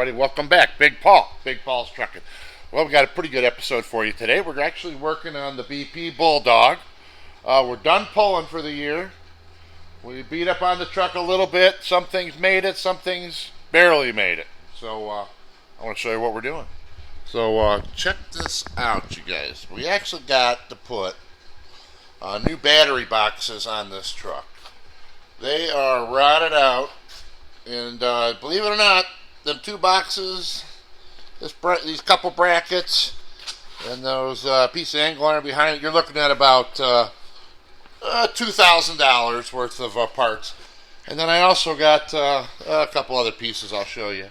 everybody. Welcome back. Big Paul's Trucking. Well, we got a pretty good episode for you today. We're actually working on the BP Bulldog. We're done pulling for the year. We beat up on the truck a little bit. Some things made it, some things barely made it. So I want to show you what we're doing. So check this out, you guys. We actually got to put new battery boxes on this truck. They are rotted out, and believe it or not, them two boxes, these couple brackets, and those piece of angle iron behind it, you're looking at about $2,000 worth of parts. And then I also got a couple other pieces I'll show you.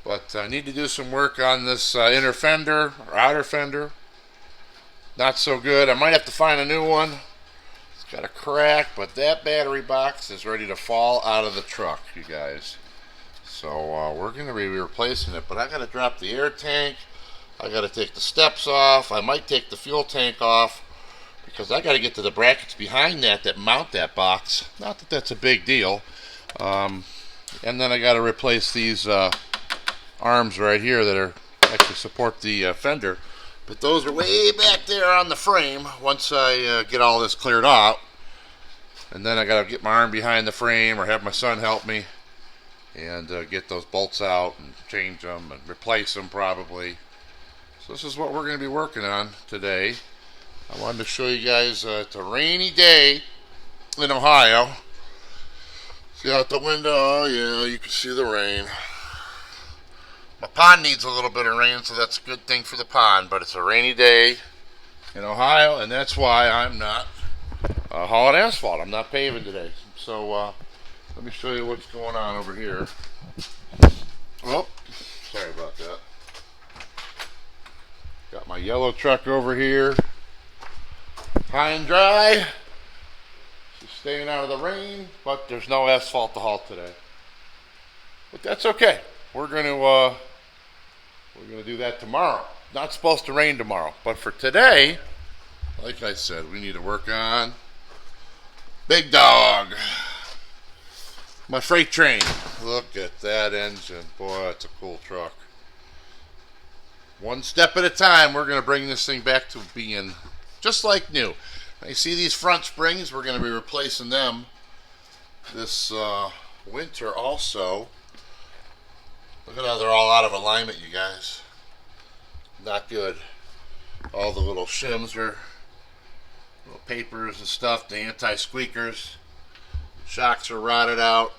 But I need to do some work on this inner fender or outer fender. Not so good. I might have to find a new one. It's got a crack, but that battery box is ready to fall out of the truck, you guys. So we're going to be replacing it, but I got to drop the air tank. I got to take the steps off. I might take the fuel tank off because I got to get to the brackets behind that mount that box. Not that that's a big deal. And then I got to replace these arms right here that are actually support the fender. But those are way back there on the frame once I get all this cleared out. And then I got to get my arm behind the frame or have my son help me and get those bolts out and change them and replace them probably. So this is what we're going to be working on today. I wanted to show you guys it's a rainy day in Ohio. See out the window, oh yeah, you can see the rain. My pond needs a little bit of rain, so that's a good thing for the pond, but it's a rainy day in Ohio, and that's why I'm not hauling asphalt. I'm not paving today. So let me show you what's going on over here. Oh, sorry about that. Got my yellow truck over here, high and dry. Just staying out of the rain, but there's no asphalt to haul today. But that's okay. We're going to do that tomorrow. Not supposed to rain tomorrow, but for today, like I said, we need to work on Big Dog. My freight train. Look at that engine. Boy, it's a cool truck. One step at a time, we're going to bring this thing back to being just like new. Now, you see these front springs? We're going to be replacing them this winter also. Look at how they're all out of alignment, you guys. Not good. All the little shims are little papers and stuff, the anti-squeakers. Shocks are rotted out.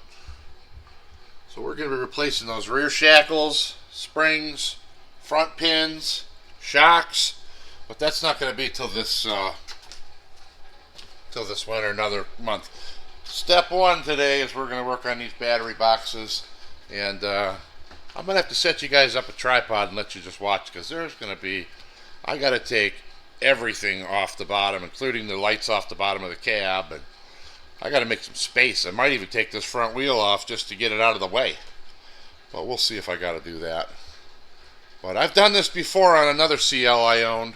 So we're going to be replacing those rear shackles, springs, front pins, shocks. But that's not going to be till this winter, another month. Step one today is we're going to work on these battery boxes. And I'm going to have to set you guys up a tripod and let you just watch, because there's going to be, I got to take everything off the bottom, including the lights off the bottom of the cab, and I got to make some space. I might even take this front wheel off just to get it out of the way, but we'll see if I got to do that. But I've done this before on another CL I owned,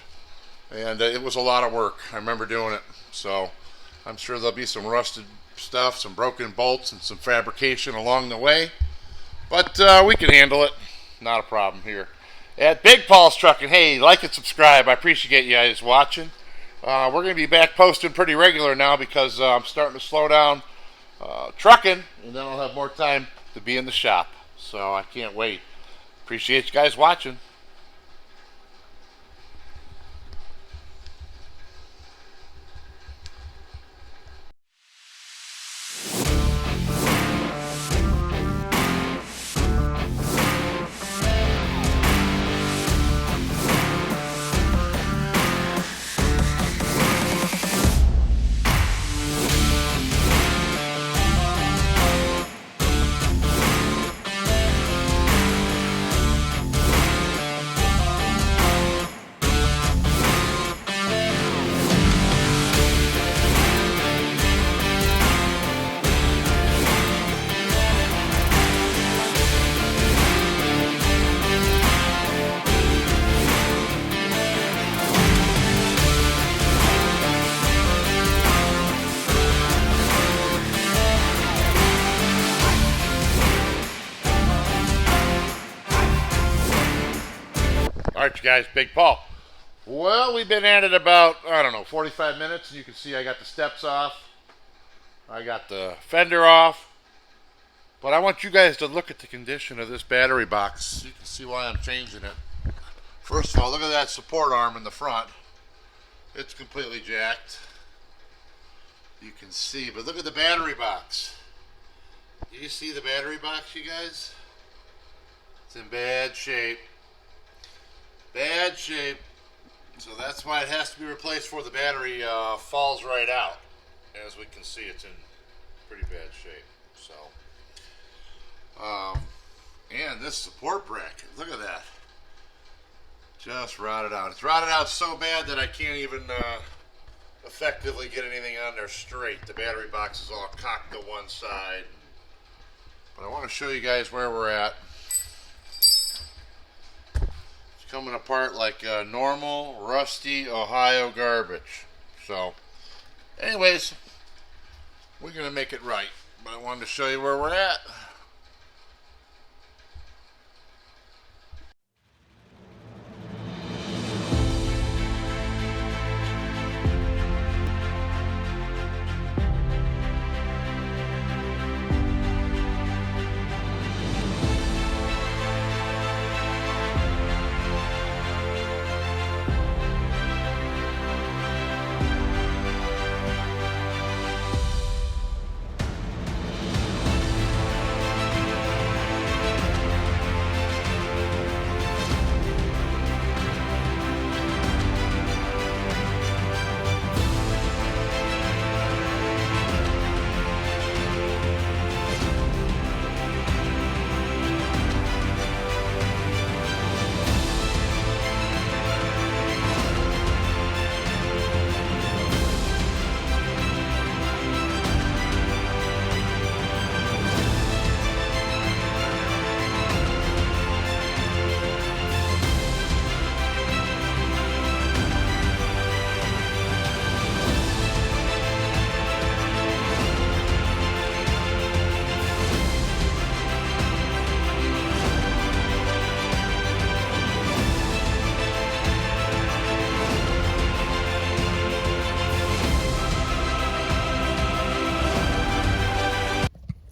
and it was a lot of work. I remember doing it, so I'm sure there'll be some rusted stuff, some broken bolts, and some fabrication along the way. But we can handle it. Not a problem here at Big Paul's Trucking. Hey, like and subscribe. I appreciate you guys watching. We're going to be back posting pretty regular now because I'm starting to slow down trucking, and then I'll have more time to be in the shop. So I can't wait. Appreciate you guys watching. Alright, you guys, Big Paul. Well, we've been at it about, I don't know, 45 minutes. And you can see I got the steps off. I got the fender off. But I want you guys to look at the condition of this battery box. You can see why I'm changing it. First of all, look at that support arm in the front. It's completely jacked. You can see, but look at the battery box. Do you see the battery box, you guys? It's in bad shape. Bad shape. So that's why it has to be replaced before the battery falls right out. As we can see, it's in pretty bad shape. So, and this support bracket, look at that. Just rotted out. It's rotted out so bad that I can't even effectively get anything on there straight. The battery box is all cocked to one side. But I want to show you guys where we're at. It's coming apart like normal, rusty Ohio garbage. So, anyways, we're going to make it right. But I wanted to show you where we're at.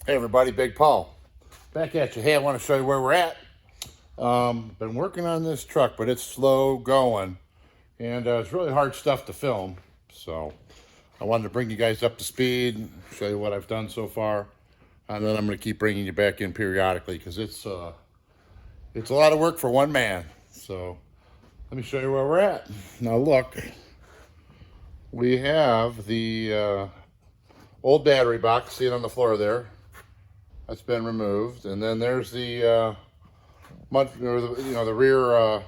Hey everybody, Big Paul. Back at you. Hey, I want to show you where we're at. Been working on this truck, but it's slow going. And it's really hard stuff to film. So I wanted to bring you guys up to speed, show you what I've done so far. And then I'm going to keep bringing you back in periodically because it's a lot of work for one man. So let me show you where we're at. Now look, we have the old battery box, see it on the floor there. That's been removed, and then there's the the rear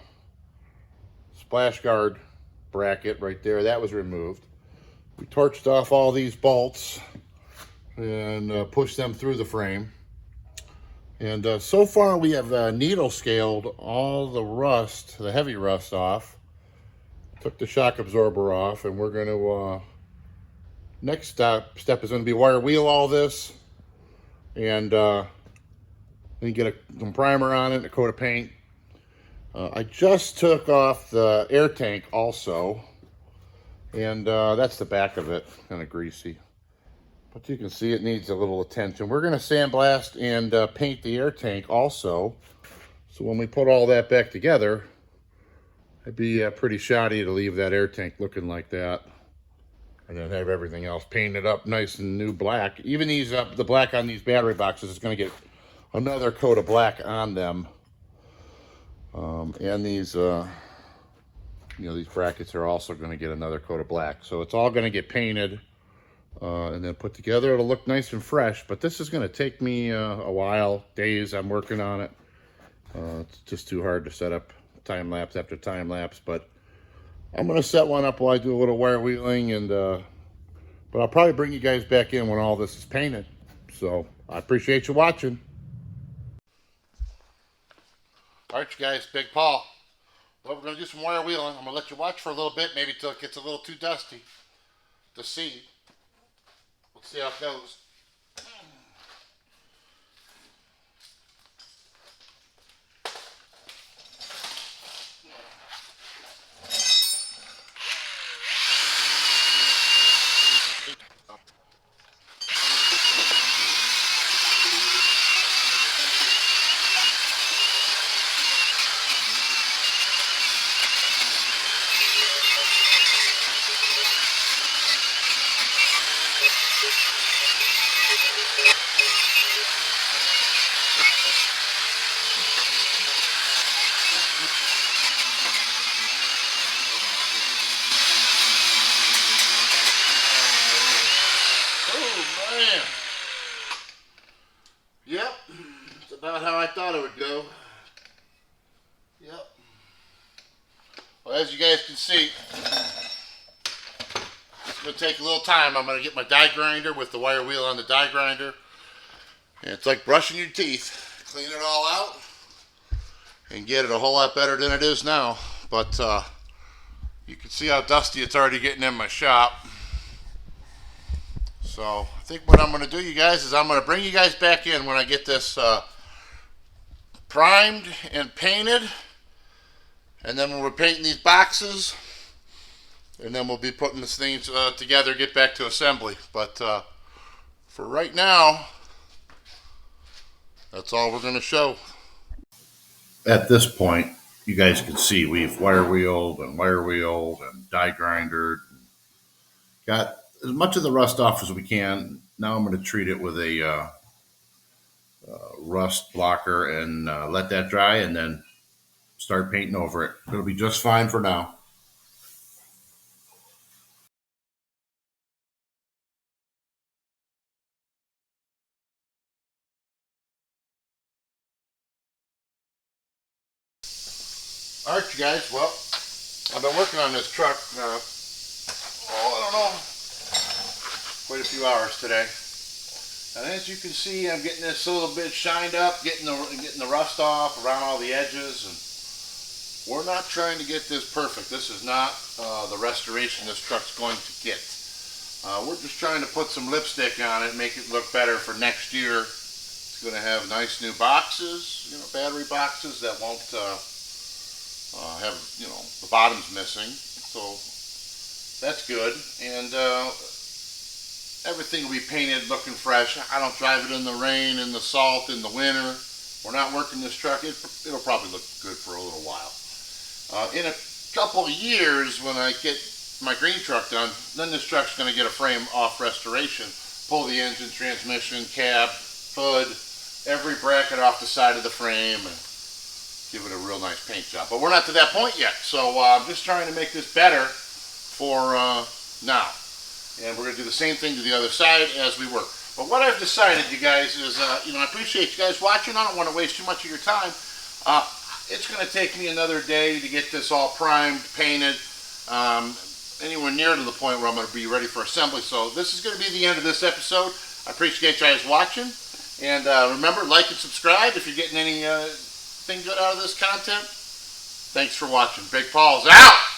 splash guard bracket right there. That was removed. We torched off all these bolts and pushed them through the frame. And so far we have needle scaled all the rust, the heavy rust off. Took the shock absorber off, and we're going to next step is going to be wire wheel all this. And then get some primer on it and a coat of paint. I just took off the air tank also. And that's the back of it, kind of greasy. But you can see it needs a little attention. We're going to sandblast and paint the air tank also. So when we put all that back together, it'd be pretty shoddy to leave that air tank looking like that. And then have everything else painted up nice and new black. Even these, the black on these battery boxes is going to get another coat of black on them. And these, these brackets are also going to get another coat of black. So it's all going to get painted and then put together. It'll look nice and fresh. But this is going to take me a while, days. I'm working on it. It's just too hard to set up time lapse after time lapse, but I'm going to set one up while I do a little wire wheeling, and but I'll probably bring you guys back in when all this is painted. So I appreciate you watching. All right, you guys, Big Paul. Well, we're going to do some wire wheeling. I'm going to let you watch for a little bit, maybe till it gets a little too dusty to see. We'll see how it goes. Oh man. Yep. It's about how I thought it would go. Yep. Well, as you guys can see, it's going to take a little time. I'm going to get my die grinder with the wire wheel on the die grinder. And it's like brushing your teeth. Clean it all out and get it a whole lot better than it is now. But you can see how dusty it's already getting in my shop. So I think what I'm going to do, you guys, is I'm going to bring you guys back in when I get this primed and painted. And then when we're painting these boxes, and then we'll be putting this thing together, get back to assembly. But for right now, that's all we're going to show. At this point, you guys can see we've wire wheeled and die grindered. Got as much of the rust off as we can. Now I'm going to treat it with a rust blocker and let that dry, and then start painting over it. It'll be just fine for now. All right, you guys. Well, I've been working on this truck. I don't know, quite a few hours today. And as you can see, I'm getting this a little bit shined up, getting the rust off around all the edges, and we're not trying to get this perfect. This is not the restoration this truck's going to get. We're just trying to put some lipstick on it, make it look better for next year. It's going to have nice new boxes, battery boxes that won't have, the bottoms missing. So that's good. And everything will be painted looking fresh. I don't drive it in the rain, in the salt, in the winter. We're not working this truck. It'll probably look good for a little while. In a couple of years, when I get my green truck done, then this truck's going to get a frame off restoration. Pull the engine, transmission, cab, hood, every bracket off the side of the frame, and give it a real nice paint job. But we're not to that point yet, so I'm just trying to make this better for now. And we're going to do the same thing to the other side as we work. But what I've decided, you guys, is, I appreciate you guys watching. I don't want to waste too much of your time. It's going to take me another day to get this all primed, painted, anywhere near to the point where I'm going to be ready for assembly. So this is going to be the end of this episode. I appreciate you guys watching. And remember, like and subscribe if you're getting anything good out of this content. Thanks for watching. Big Paul's out!